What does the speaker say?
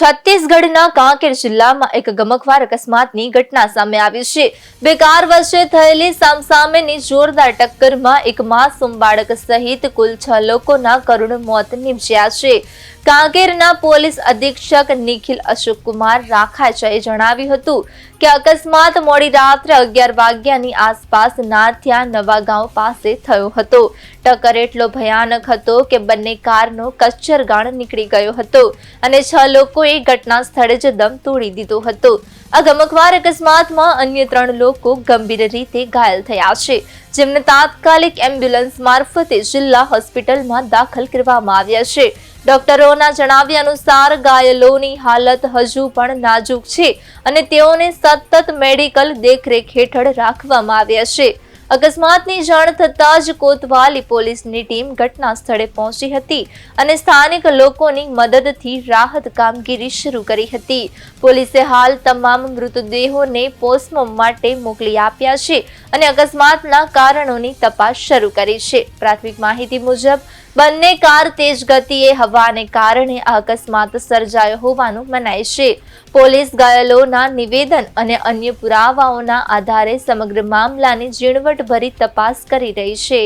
છત્તીસગઢના કાંકેર જિલ્લામાં એક ગમખ્વાર અકસ્માતની ઘટના સામે આવી છે। બે કાર વચ્ચે થયેલી સામસામેની જોરદાર ટક્કરમાં એક માસૂમ બાળક સહિત કુલ 6 લોકોના કરુણ મોત નિપજ્યા છે। કાંકેરના પોલીસ અધિક્ષક નિખિલ અશોક કુમાર રાખાચાએ જણાવ્યું હતું કે અકસ્માત મોડી રાત્રે 11 વાગ્યાની આસપાસ નાથિયા નવાગાંવ પાસે થયો હતો। ટક્કર એટલો ભયાનક હતો કે બંને કારનો કચ્છરગાણ નીકળી ગયો હતો અને 6 લોકોએ ઘટના સ્થળે જ દમ તોડી દીધો હતો। આ ગમખ્વાર અકસ્માતમાં અન્ય 3 લોકો ગંભીર રીતે ઘાયલ થયા છે, જેમને તાત્કાલિક એમ્બ્યુલન્સ મારફતે જિલ્લા હોસ્પિટલમાં દાખલ કરવામાં આવ્યા છે। ડોક્ટરોના જણાવ્યા અનુસાર ઘાયલોની હાલત હજુ પણ નાજુક છે અને તેઓને સતત મેડિકલ દેખરેખ હેઠળ રાખવામાં આવ્યા છે। અકસ્માતની જાણ થતાં જ કોતવાલી પોલીસની ટીમ ઘટના સ્થળે પહોંચી હતી અને સ્થાનિક લોકોની મદદથી રાહત કામગીરી શરૂ કરી હતી। પોલીસે હાલ તમામ મૃતદેહોને પોસ્ટમોર્ટમ માટે મોકલી આપ્યા છે અને અકસ્માતના કારણોની તપાસ શરૂ કરી છે। પ્રાથમિક માહિતી મુજબ બંને કાર તેજ ગતિએ હવાને કારણે આ અકસ્માત સર્જાયો હોવાનું મનાય છે। પોલીસ ઘાયલોના નિવેદન અને અન્ય પુરાવાઓના આધારે સમગ્ર મામલાની ઝીણવટભરી તપાસ કરી રહી છે।